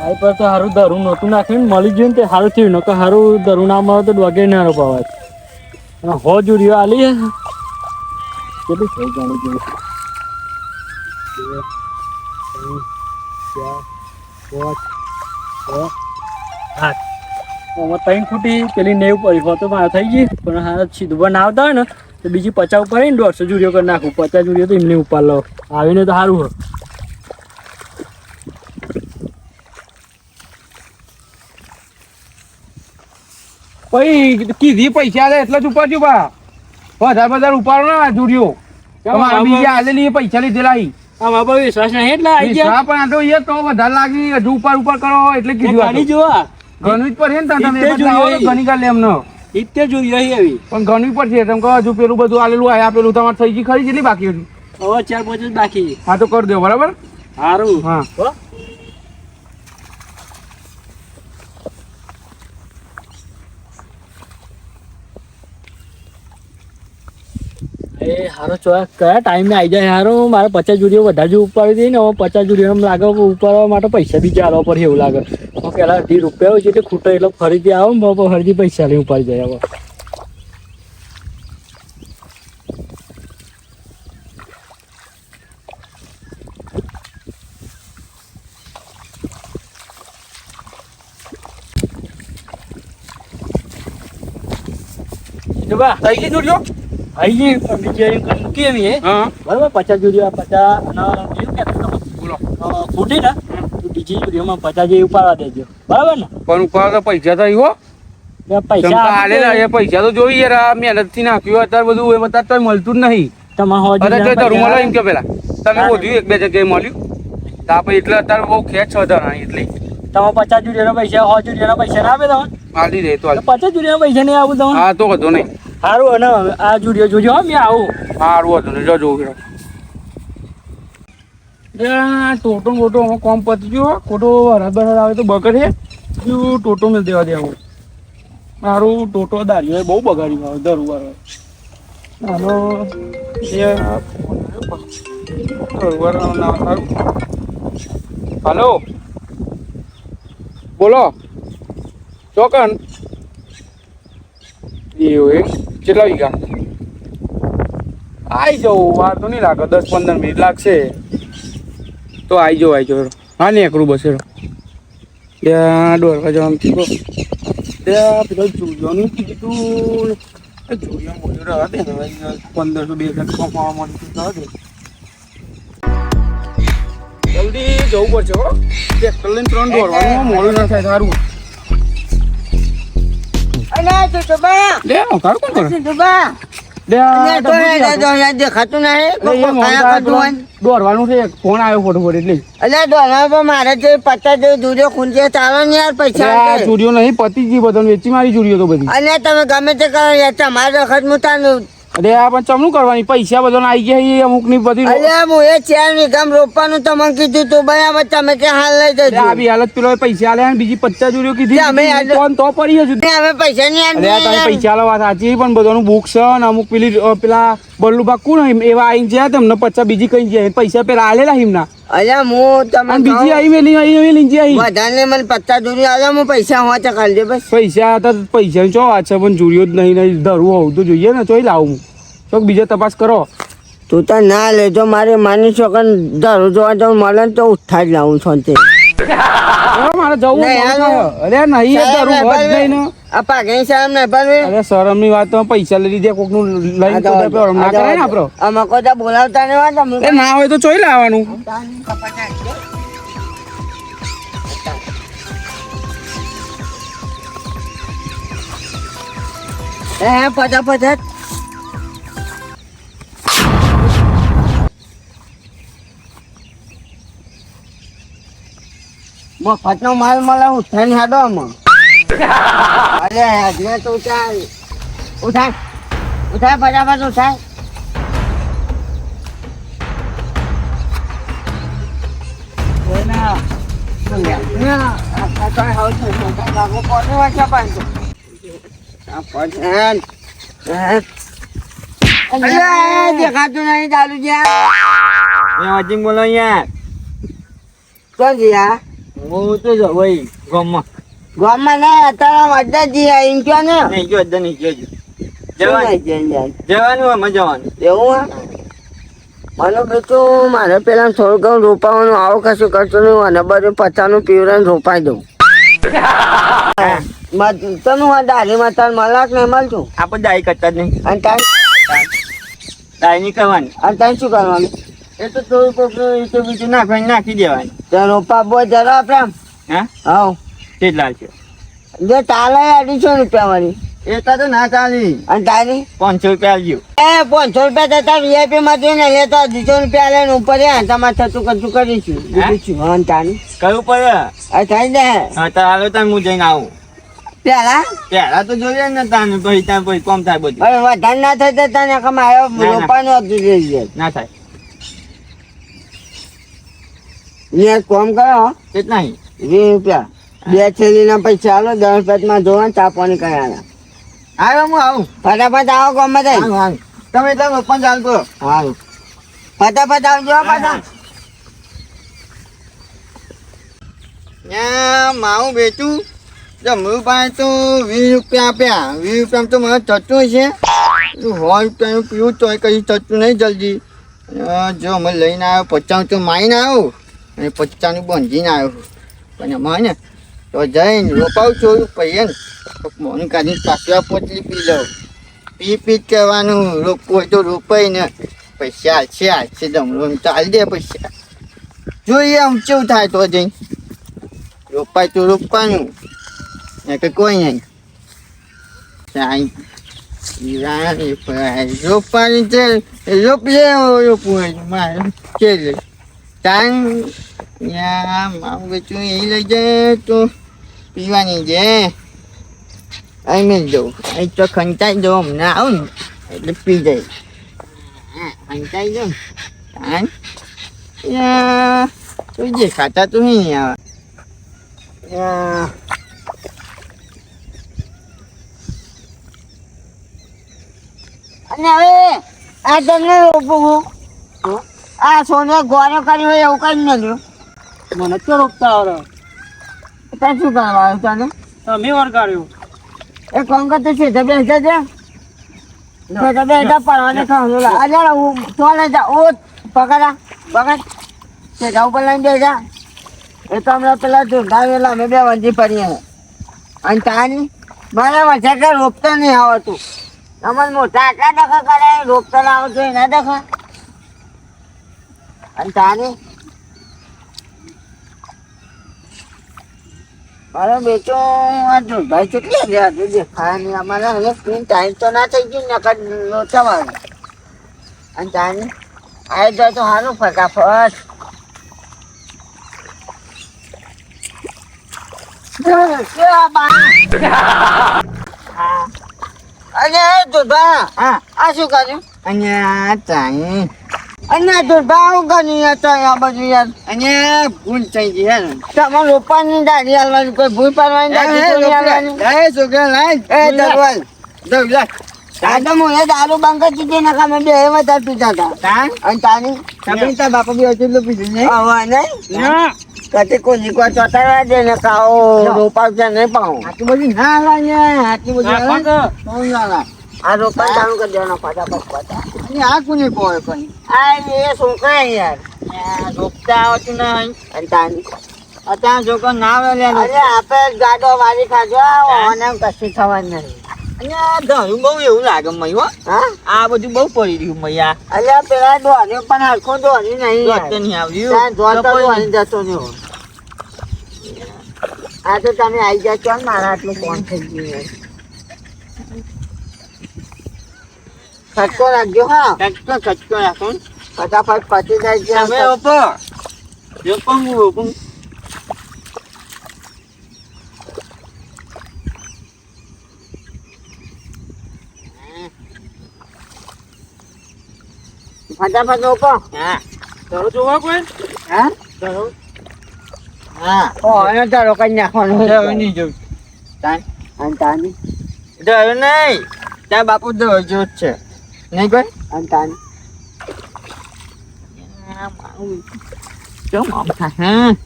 આ પર તો હારું દરું નહોતું નાખ્યું મળી ગયું ને તે સારું થયું નકર હારું દરું ના મળે તો વગેરે ના રોપાવાય અને હો જુરીઓ આલી કેટલું થઈ જાણું જોઈએ 2 3 ખૂટી પેલી 90 પડી તો મારે થઈ ગઈ પણ હા સીધું ના આવતા હોય ને તો બીજી 50 ઉપર 150 જુરીઓ કરી નાખું 50 જુરીઓ તો એમને ઉપર લો આવીને તો સારું હોય પછી કીધી પૈસા લે એટલે જ ઉપાડજો બા 1000 ઉપાડો ને જુરીઓ તમારે બીજી આલેલી પૈસા લીધેલા આમાં બહુ વિશ્વાસ નહીં એટલે આવી ગયા પણ આ તો એ તો વધારે લાગી હજુ ઉપર કરો એટલે કીધું ઘણી જોવા ઘણું જ પડશે ને તમે ઘણી કાલે એમને ઇત્તે જોઈએ આવી પણ ઘણું પડશે તમે કહો હજુ પેલું બધું આલેલું આ પેલું તમારે થઈ ગઈ ખરી જેટલી બાકી હતી હવે 4-5 જ બાકી હા તો કરી દો બરાબર સારું હા એ હારો કયા ટાઈમે આવી જાય હારો મારે 50 જુરીઓ વધારે ઉપાડી દઈ ને હવે 50 જુરીઓ લાગે ઉપાડવા માટે પૈસા બી ચાલવા પડે એવું લાગે પેલા 20 રૂપિયા હોય છે એટલે ખૂટે એટલે ફરીથી આવો ને ફરીથી પૈસા લઈ ઉપાડી જાય હવે થઈ ગઈ જુરીઓ આઈ કેવી હે બરાબર 50 જુરીઓ 50 અને કેવું કે બોલો ફૂટી ને બીજી જુરીઓમાં 50 જેવી ઉપાડવા દેજો બરાબર ને પણ ઉપર તો પૈસા તો આવ્યો પૈસા આલેલા એ પૈસા તો જોઈ યાર મહેનત થી નાખ્યું અત્યારે બધું એ બતા તો મળતું જ નહીં તમારે એમ કે પેલા તમે બોધ્યું એક બે જગ્યાએ મળ્યું તો આપણે એટલે અત્યારે બહુ ખેંચ છે એટલે તમે 50 જુરીઓના પૈસા 100 જુરીઓના પૈસા ના આપે તમે આલી દે તો 50 જુરીઓના પૈસા નહીં આવું તમે હા તો વધુ નહીં સારું અને આ જુરીઓ જોજો મેં આવું સારું હતું ને જો ટોટો મોટો અમે કોમ પતી ગયો ખોટો બરાબર આવે તો બગડે ટોટો મેં દેવા દે આવું મારું ટોટો દારીઓ બહુ બગાડ્યું આવે દર વાર હાલો બોલો ચોકન એવું કેટલા વીઘા આવી જાઉં વાર તો નહીં લાગે 10-15 મિનિટ લાગશે તો આવી જાઉં હા ને એકડું બસેડો ત્યાં દોડવા જવાનું કીધું ત્યાં પેલો જુરિયોનું કીધું જુરિયો મોજો રહેવા દે ને 1500-2000 કમાવા મળતું રહેવા દે જલ્દી જવું પડશે હો ટ્રેક્ટર લઈને 3 દોડવાનું મોડું ના થાય સારું દેખાતું નહીં દોડવાનું છે ફોન આવ્યો ફોટો એટલે મારે જે 50 જુરીઓ ખૂંચે ચાલો ને યાર પૈસા જુરીઓ નહીં પતી ગઈ બધા વેચી મારી જુરીઓ તો બધી અને તમે ગમે તે કરો યાર તમારે વખત મુતાનું અરે આ પણ ચમનું કરવાની પૈસા બધા આવી ગયા અમુક ની બધી અરે હું એ 4 વીઘા રોપવાનું તમને કીધું તું બરાબર તમે કે હાલ લઈ જજો આવી હાલત પેલો પૈસા આલે બીજી 50 જુરીઓ કીધી અમે તો પડી હજુ અમે પૈસા નહીં તમે પૈસા આલો વાત સાચી પણ બધાનું બુક છે ને અમુક પેલા બલ્લુબા કોણ એવા આવીને જ્યાં તમને 50 બીજી કઈ જાય પૈસા પેલા આલેલા હિમના અલ્યા હું તમે બીજી આવી વેલી વધારે મને 50 જુરીઓ આવ્યા હું પૈસા હોવા કાઢી દે બસ પૈસા તો પૈસા ચો વાત છે પણ જુરીઓ જ નહીં ધરવું હોવું તો જોઈએ ને ચોઈ લાવું તો બીજો તપાસ કરો તું તો ના લેજો મારે માની છો કે ધરું જોવા જવું મળે ને તો ઉઠા જ લાવું છો તે મારે જવું અરે નહીં નહીં આ પાઘડી શરમ નહીં પણ અરે શરમ ની વાત તો પૈસા લઈ લીધે કોક નું લઈને ના કરાય ને આપડે આમાં કોઈ બોલાવતા નહીં વાત ના હોય તો ચોઈ લાવવાનું ફટાફટ મફતનો માલ મળે ઉઠાઈને હાડો આમાં અરે હજને તો ઉઠાય ફટાફટ ઉઠાય દેખાતું નહીં ચાલુ જ્યાં બોલો યાર કોણ છે યાર હું તો જો ભાઈ ગામમાં ગામમાં ને અત્યારે બધા જઈએ એમ કયો ને નહીં ગયો અડધા નહીં ગયો શું નહીં જઈને જાય? જવાનું આમાં જવાનું એવું હે મને બીજું મારે પેલા થોડું ઘણું રોપાવાનું આવું કશું કરતું નહીં અને બધું પચાનું પીવડાને રોપાઈ દઉં તમે હું દાઢીમાં તાર મલાક નહીં મળતું આપણે ડાય કરતા જ નહીં અને તાર ડાય નહીં કરવાની અને તાર શું કરવાનું એ તો થોડું કોકનું તો બીજું નાખવાની નાખી દેવાની તો રોપા બહુ જરા આપણે આમ હા હા કેટલા છે જો તાલે 250 રૂપિયા વાળી એટલા તો ના ચાલી અને તારી 500 રૂપિયા આવજો એ 500 રૂપિયા થતા વીઆઈપી માં જોઈને લે તો 200 રૂપિયા લઈને ઉપર તમારે થતું કશું કરીશું બીજું શું હા અને તારી કરવું પડે આ થઈ જાય હા તો હાલો તમે હું જઈને આવું પેલા પહેલા તો જોઈએ ને તાને પછી ત્યાં પછી કોમ થાય બધું હવે વધારે ના થાય તો તને કમાયો ના. રોપાનું હતું જોઈએ ના થાય ને કોમ કરો કેટલા 20 રૂપિયા 2 થેલીના પૈસા આલો 10 રૂપિયામાં જોવા ચા પાણી કર્યા હાલો હું આવું ફટાફટ આવો ગામમાં જઈ હાલો, હાલો. તમે એટલે રોપણ ચાલુ કરો હારું ફટાફટ આવજો પાછા ત્યાં માવું વેચું જમવું પાસે તો 20 રૂપિયા આપ્યા 20 રૂપિયા તો મને થતું છે 100 રૂપિયાનું પીવું તો કઈ થતું નહીં જલ્દી જો અમે લઈને આવ્યો 50 તો માઈને આવ્યો અને 50 બાંધીને આવ્યો પણ એમાં ને તો જઈને રોપાવું છું પછી ને મોની કાઢીને પાછળ પોટલી પી લઉં પી જ કહેવાનું રોપવું હોય તો રોપાય ને પૈસા હાલશે દમડો ચાલી દે પૈસા જોઈએ આમ કેવું થાય તો જઈ રોપાય તો રોપવાનું ને કે કોઈ નહીં રોપવાની છે રોપીએ રોપવું હોય મારે કે લે ટાઈમ મારું વેચું એ લઈ જાય તો પીવાની છે અહીં મેં જવું અહીં તો ખંચાઈ જવું હમણાં આવું ને એટલે પી જાય ખંચાઈ જાઉં ટાઈમ તું જે ખાતા તું નહીં આવે અને હવે આ તમને રોપવું આ સોને ગોળો કર્યો હોય એવું કઈ મળ્યું મને તો રોપતા આવડે ત્યાં શું કરવાનું તને તમે વળગાડ્યું એ કોણ કરતો છે તમે હેઠા છે તમે હેઠા પડવાને ખાવાનું અરે હું ચોલે જા ઓ પકડા પકડ તે જાવ પર લઈને બેસા એ તો હમણાં પેલા ઢૂંઢાવેલા અમે બે વંજી પડીએ અને તાની મારે વચ્ચે કે રોપતા નહીં આવડતું તમને મોટા આટલા ડખા કરે રોપતા ના આવડતું એના ડખા અને તાની મારે બેચો આ ભાઈ કેટલી રહ્યા તું દેખાય નહીં અમારે હવે સ્ક્રીન ટાઈમ તો ના થઈ ગયું નકર લોચા વાળું અને તાની આવી જાય તો સારું ફટાફટ અને દુર્ભા આ શું કર્યું અને ચાઈ અને દુર્ભા આવું કર્યું તો આ બધું યાર અને ભૂલ થઈ ગઈ હે ને તમારે રોપાની દાઢી હાલવાની કોઈ ભૂલ પાડવાની દાઢી તો નહીં હાલવાની. છોકરા લાય એ દરવાલ દરવાલ દાદા મોએ દારૂ બંધ કરી દીધી નકા મેં બે વધારે પીતા હતા અને તાની તમે તાર બાપા બી હજુ પીધું નહીં હવે નહીં કદી કોઈ કોઈ ચોટાડવા દે ને કાઓ રોપા છે નહીં પાઉં આટલું બધું ના લાગે આટલું બધું કોણ ના લાગે આ રોપા ચાલુ કરી દેવાનો ફટાફટ ફટા અને આ કોને કહે પણ આ એ છોકરા યાર રોપતા આવતું નહીં અને તાની અત્યારે છોકરો ના આવે અરે આપણે ગાડો વાળી ખાજો અને કશું થવાનું નહીં અને ધરું બહુ એવું લાગે મય હો હા આ બધું બહુ પડી રહ્યું મૈયા અલ્યા પેલા દોડ્યો પણ હરખો દોડી નહીં યાર. નહીં ત્યાં આવ્યું જોતો દોડી જતો નહીં હોય. આ તો તમે આવી જાય છો ને મારા આટલું ફોન થઈ ગયું યાર. ખટકો રાખજો હા કચકો રાખો ફટાફટ પતી જાય છે તમે રોપો રોપો હું રોપું ફટાફટ રોપો હા ધરો જોવા કોઈ હા ધરો હા ઓ એને તારો કઈ નાખવાનું ધરો નહીં જોઉં અને તાની ધરો નહીં ત્યાં બાપુ ધરો જો જ છે નહીં કોઈ અને તાની કેમ આમ થાય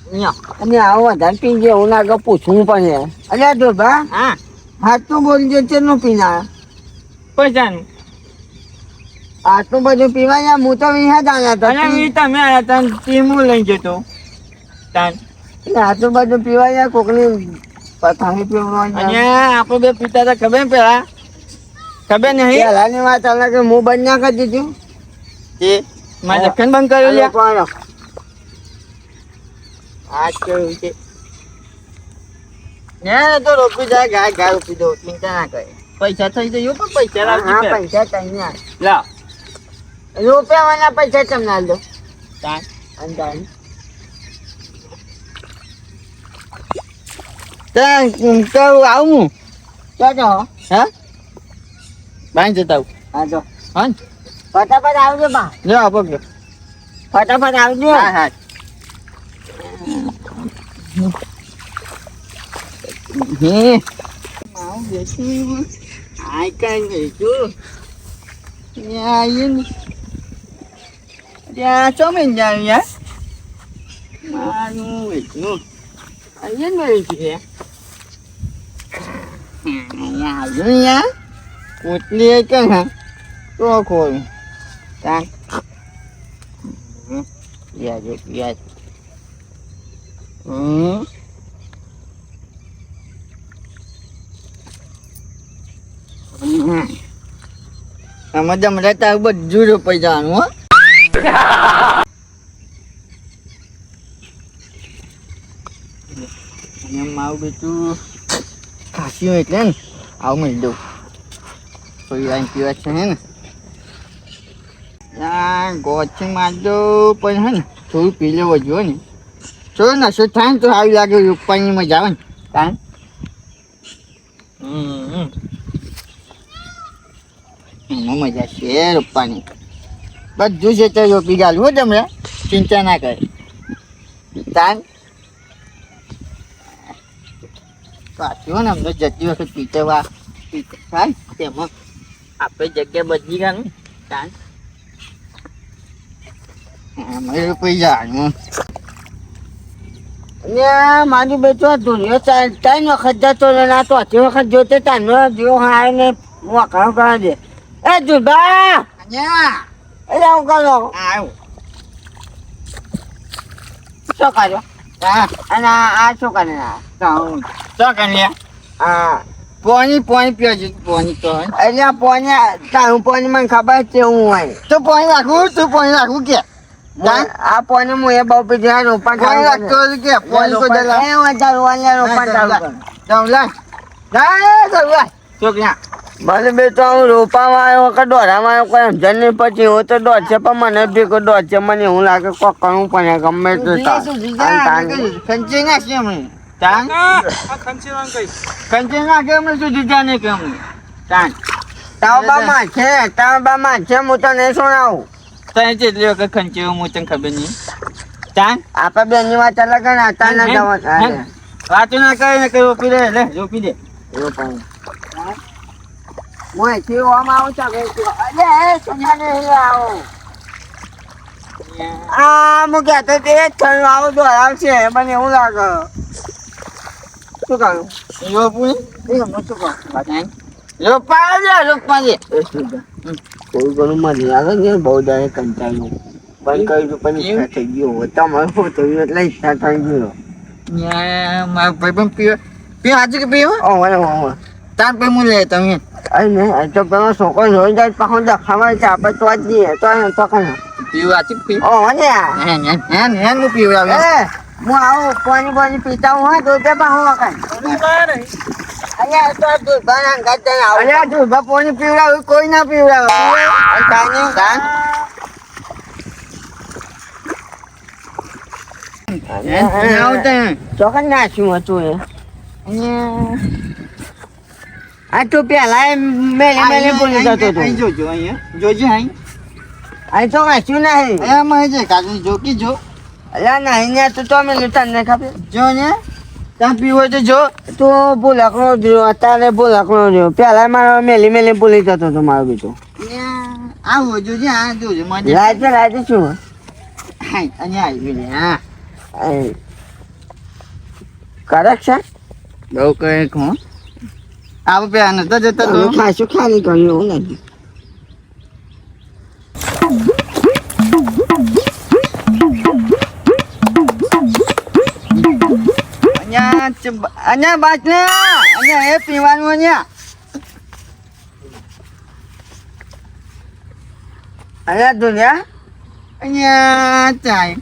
અને આવો વધારે પી ગયા એવું લાગે પૂછવું પડે. અલ્યા ડોબા હા હાથનું બોલજો ચેટલું પીના પૈસાનું આટલું બધું પીવા યાર હું તો વિહા જાણ્યા હતા અને ઈ તમે આયા તા ને ટીમું લઈ જતો તાન આટલું બધું પીવા યાર કોકની પથાણી પીવડાવવાની અને આપણે બે પિતા હતા ખબર પેલા ખબર નહીં પહેલાની વાત અલગ હું બંધ ના કરી દીધું એ મારે લખન બંધ કર્યું લ્યા કોણ આ કેવું છે ને તો રોપી જાય ગાય ગાય રોપી દો ચિંતા ના કરે પૈસા થઈ જઈએ પણ પૈસા લાવજી હા પેલા. પૈસા તૈયાર લાવ રૂપિયાવાળા પૈસા તમને આલ દો તાન અંદાજ તાન કહું આવું ચાલો હા બાઈ જતા આવું હા તો હા ફટાફટ આવજો બા લે આપો કે ફટાફટ આવજો હા હા હે મારું બેઠું આઈ કાંઈ બેઠું ત્યાં આવીને ત્યાં ચોમીન જાય યાર મારું બેઠું આવીને બેઠું છે અહીંયા આવ્યું યાર કોટલી એક ને તો ખોલું તાન યાદ યાદ આમાં જમરા તાર બધું રોપાઈ જવાનું હો અને મારું બેટું ખાંસી હોય એટલે ને આવું મળી દઉં કોઈ વાઈન પીવા છે હે ને ગોછી મારજો પણ હે ને થોડું પી લેવો જોઈએ ને થોડું નશો થાય ને તો આવી લાગે રૂપાની મજા આવે ને કાંઈ એમાં મજા છે રૂપાની બધું છે તો રોપી ગાલું હો તમે ચિંતા ના કરે તાન પાછું ને અમને જતી વખત પીતવા થાય તેમાં આપણે જગ્યા બદલી ગાનું તાન અમે રૂપાઈ જવાનું અને મારી બેટો ધોનીઓ ત્રણ વખત જતો ને ના તો અઢી વખત જોતે તાનો જેવો હાય ને વાકડો કરવા દે એ દુબા એટલે હું કરો આવ્યું શું કર્યો હા અને આ શું કરે શું કરી હા પોણી પોણી પીવો છે પોણી તો એટલે પોને તારું પોને મને ખબર છે હું હોય તું પોણી રાખવું કે આ પોને હું એ બહુ પીધું રોપણ પોણી રાખતો હોય કે પોણી કોઈ દલા એ વધારે વાલે રોપણ ચાલુ કર જાઉં લાય છોકરા મને બેટો હું રોપામાં આવ્યો કે દોરામાં આવ્યો કોઈ સમજણ નહીં પછી હું તો દોડ છે પણ મને ભેગો દોડ છે મને એવું લાગે કોક કરવું પડે ગમે તે ખંચી નાખી અમે તાન ખંચી નાખે અમને શું જીજા નહીં કે અમને તાન તાવબામાં છે હું તો નહીં સુણાવું તને જેટલી વખત ખંચી હું તને ખબર નહીં તાન આપણે બેનની વાત અલગ ને અત્યારના જવા વાતો ના કરે ને કઈ રોપી દે લે રોપી દે હું અહીંથી ઓમ આવું છું અરે સોનાને આવો હું કહેતો તે થયું આવું દોરાવશે મને એવું લાગે શું કહ્યું રોપું એ હું શું કહું રોપા દે થોડું ઘણું મને લાગે ને બહુ દાડે કંટાળ્યું બંધ કર્યું પણ ઈચ્છા થઈ ગયો તમારે શું થયું એટલે ઈચ્છા થઈ ગયો મારો ભાઈ પણ પીવો આજે કે પીવો તાર પછી હું લે તમે અરે નહીં તો પેલો છોકરો જોઈ જાય પાછો દેખાવા છે આપણે તો જ જઈએ તો કને પીવો આજે પીવો ને હેન હું પીવો આવે હું આવું પાણી પીતા હું હા તો તે પાછો વખત અહીંયા તો દૂધભાના અંગાત જઈને આવું અલ્યા દૂધમાં પાણી પીવડાવું કોઈ ના પીવડાવે ચોકન નાખ્યું હતું એ આ તો પેલા મેલે બોલી જતો હતો જોજો અહીંયા જોજો અહીં અહીં તો નાખ્યું નહીં અહીંયા છે કાકી જો કે જો અલ્યા નહીં ને તો મેલે તને ખબર જો ને ત્યાં પીવો તો જો તું ભૂલકણો રહ્યો અત્યારે ભૂલકણો રહ્યો પેલા મારો મેલી બોલી જતો હતો મારો બીજો આવો જોજે હા જોજો મજા રાતે શું અહીંયા આવી ને હા કરેક્ટ છે બહુ કઈ હું આવો પેલા નતો જતો તમે તો ખાશું ખાલી કર્યું એવું નથી અહીંયા બાજ ને અહીંયા એ પીવાનું અહીંયા અરે દુનિયા અહીંયા ચાય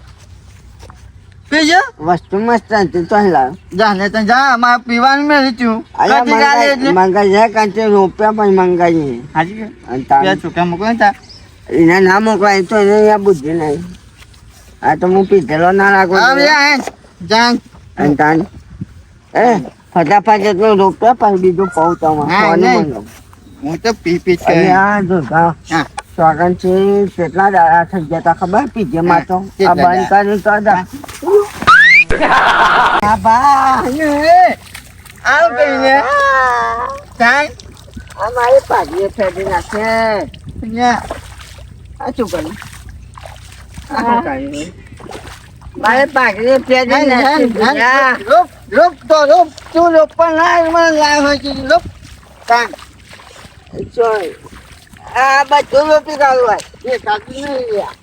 પીજો વસ્તુ મસ્ત હતી તો લાવ જા ને તો જા મારે પીવાનું મેં લીધું કદી ગાલે એટલે મંગાઈ જાય કારણ કે રૂપિયા પણ મંગાઈ હાજી અને બે તાર છોકરા મૂકો ને તા એને ના મોકલાય તો એને અહીંયા બુદ્ધિ નહીં આ તો હું પીધેલો ના રાખો હવે આ જા અને તાન એ ફટાફટ એટલો રૂપિયા પણ બીજું પાઉં હા, તમારે નહીં. હું તો પી પી અને કે આ દુર્ગા હા સ્વાગન છે કેટલા દાડા થઈ ગયા તા ખબર પીજે માં તો આ બંધ કર્યું તો દા આ બા આવ કઈને ચાય આ મારી પાઘડીએ ફેરી નાખે અહીંયા આ શું કર્યું આ શું કર્યું મારે પાઘડીએ ફેરી નાખી લોક લોક તો લોક તું લોક પણ ના મને લાવ હોય છે લોક કાં ચોય આ બધું રોપી કાઢું હોય એ કાકી નહીં લ્યા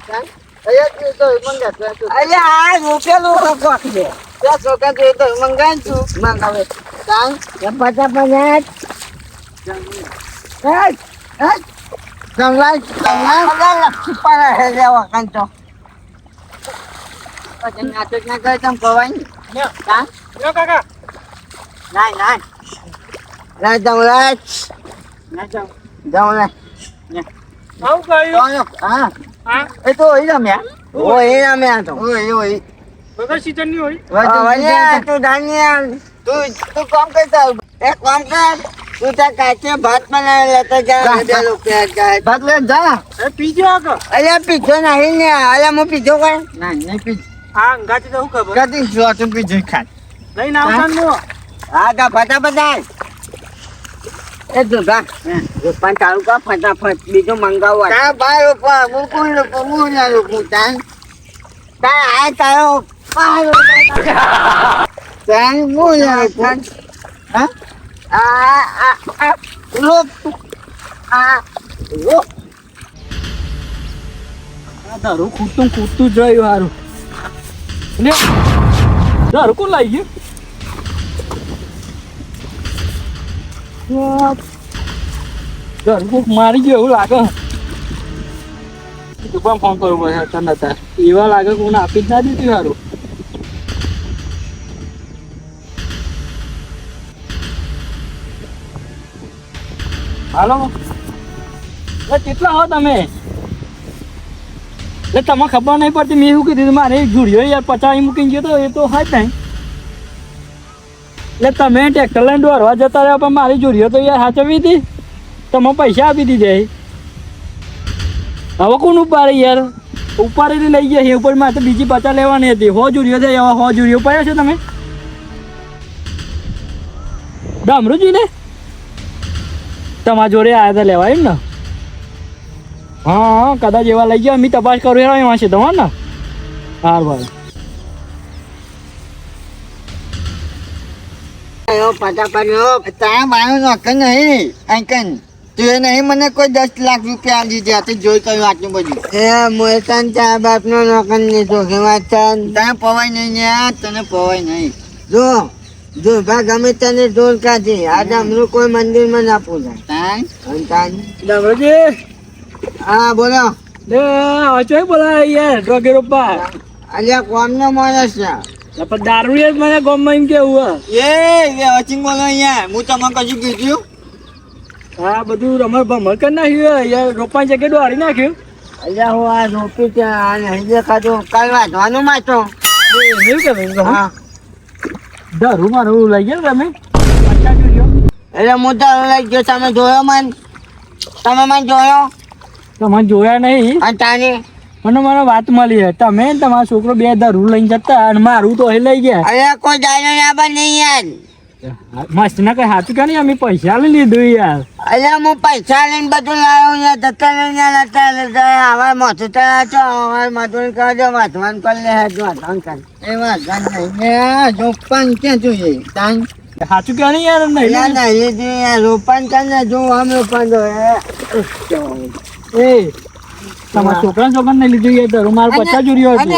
કાં અહીંયા તો મંગા અરે આ રોપેલું કોક છે ત્યાં છોકરા તો એ તો મંગાઈ છું મંગાવે કાં ફટાફટ સંલાઈ સંલાઈ લક્ષી પર હે લેવા કંચો પછી નાટક ના કરે તમ કવાય ને કાં કાકા નાય નાય ના જાઉં રાજ ના જાઉં જાઉં રે આવું કહ્યું હા હા એ તો હોય રમ્યા ઓ એ અમે આ તો ઓય ઓય વગર સીઝન ની હોય વળ્યા તું ધાન્યા તું કામ કરતા એક કામ કર તું ત્યાં કાચે ભાત બનાવી લેતો જા જા, બે જા. રૂપિયા જાય ભાત લે જા એ પીજો આગળ અલ્યા પીધો નહીં ને અલ્યા હું પીધો કઈ ના નહીં પી આ અંગાથી તો શું ખબર કદી જો તું પી જઈ ખાય લઈને આવવાનું હું હા કા ફટાફટ આય એ દુર્ગા પણ તારું કા ફટાફટ બીજું મંગાવવા તા બાર ઉપર મુકું લોકો મું ના લોકો તાન તાર આ તારો તાન મું ના લોકો હા આ લોક આ લોક આ દારૂ ખૂટતું જ રહ્યું હારું ને દારૂ કોણ લાવી ગયું દારૂ કોક મારી ગયો એવું લાગે તું પણ ફોન કરવો પડે તને તાર એવા લાગે કોને આપી જ ના દીધું સારું હાલો કેટલા હો તમે એટલે તમને ખબર નહીં પડતી મેં એવું કીધું મારે એક જુડિયો યાર પચાવી મૂકીને ગયો તો એ તો હા જ નહીં એટલે તમે ટ્રેક્ટર લઈને દોરવા જતા રહ્યા પણ મારી જુડિયો તો યાર સાચવી હતી તમે પૈસા આપી દીધા હવે કોણ ઉપાડે યાર ઉપાડેલી લઈ ગયા છે ઉપર મારે તો બીજી 50 લેવાની હતી 100 જુડિયો થઈ હવે 100 જુડિયો પડ્યા છે તમે ડામરુજી ને તમારા જોડે આવ્યા હતા લેવા એમ ને હા કદાચ એવા લઈ ગયા મેં તપાસ કરું એમાં છે તમારે ને હાર ભાઈ ફટાફટ તારા મારું નોકર નહીં અંકન તું એ નહીં મને કોઈ 10 લાખ રૂપિયા આપી દીધા તે જોઈ કર્યું આટલું બધું એ મોયતન ચા બાપનો નોકર ની તો કે વાચન તને પવાય નહીં ને તને પવાય નહીં જો જો ભા ગમે તને ઢોલ કાઢી આજે અમરું કોઈ મંદિરમાં ના પૂજાય તાન અંતાન ડામરુજી હા બોલો લે અચોય બોલા યાર ડોગે રોપા અલ્યા કોમનો માણસ છે પણ દારૂ યાર મને ગમમાં એમ કેવું એ વચિંગ બોલો અહીંયા હું તમને કશું કીધું હા બધું રમણ ભમણ કરી નાખ્યું યાર રોપા જગ્યાએ દોડી નાખ્યું અલ્યા હું આ રોપી ત્યાં નહીં દેખાતું કાલ વાંચવાનું માતો એવું કે હા દારૂ મારું લઈ ગયા તમે 50 જુડિયો એટલે હું તો લઈ ગયો તમે જોયો તમે મને જોયો તમે જોયા નહીં અને તાને મને વાત મળી છે તમે ને તમારો છોકરો બે દારૂ લઈને જતા અને મારું તો અહીં લઈ ગયા અલ્યા કોઈ દારૂ ના બને નહીં યાર મસ્ત ના કઈ સાચું કે નહીં અમે પૈસા લઈ લીધું યાર. અલ્યા હું પૈસા લઈને બધું લાવ્યો યાર જતા લઈને હવે મોટું તળા છો હવે મજૂરી કરજો વાંચવાનું કરી લે વાંચવાનું કરી એ વાંધો નહીં જો પણ ક્યાં જોઈએ તાન સાચું કે નહીં યાર નહીં અલ્યા નહીં જી યાર રોપણ કરી ને જો આમ રોપણ જો એ તમારા છોકરા નહીં લીધું યાર ધરો મારે 50 જોડીઓ હતું.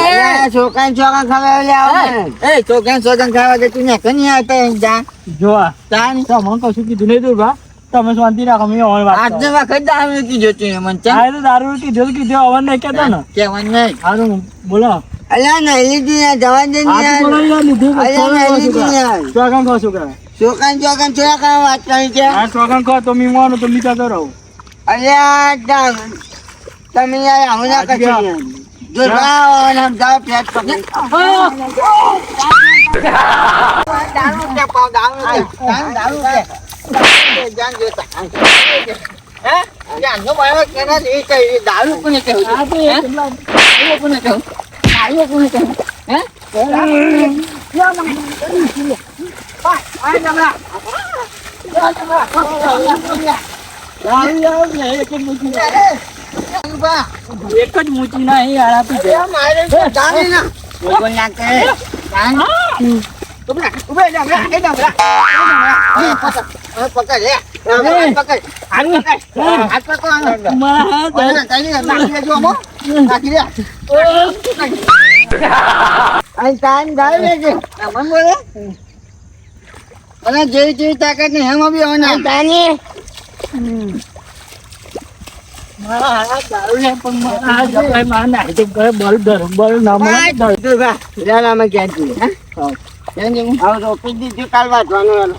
છોકરા છોકરા ખબર આવો એ છોકરા છોકરા ખાવા દે તું ને કની આવતા જા જો આ તાન તમને કશું કીધું નહીં દુર્ભા તમે શાંતિ રાખો મેં હવે વાત આજની કરું. વખત દારૂ કીધું તું મને ચા હા, એ તો દારૂ કીધું હવે નહીં કહેતા ને. કેવાનું નહીં હારું બોલો અલ્યા નહીં લીધી યાર જવા દે ને હાચું બોલો યાર યાર, લીધું અલ્યા નહીં લીધી યાર ચોકન કહો છોકરા. છોકરા છોકરા વાત કરી છે આ ચોકન કહો તો મેં માનો તો લીધા તો રહું. અલ્યા તમે યાર આવું ના કરશો યાર. જો જાઓ અને આમ જાઓ પેટ પકડી દારૂ કે પાવ દારૂ કે દારૂ કે જાન જોતા હે જાન નો મારો કેના એ કઈ દારૂ કોને કહું આ તો એ કેટલા દારૂ કોને કહું દારૂ કોને કહું હે એક જ મૂકી ના એ આળા પી જાય. બોલ ના કરે જેવી જેવી તાકાત નહીં એમાં બી હવે ના મારા હારા દારૂ લે પણ મારા હાથ જપાય મારા નાઈ તો કરે બળ ના મળે ધર. રોપી દીધું કાલ વાંચવાનું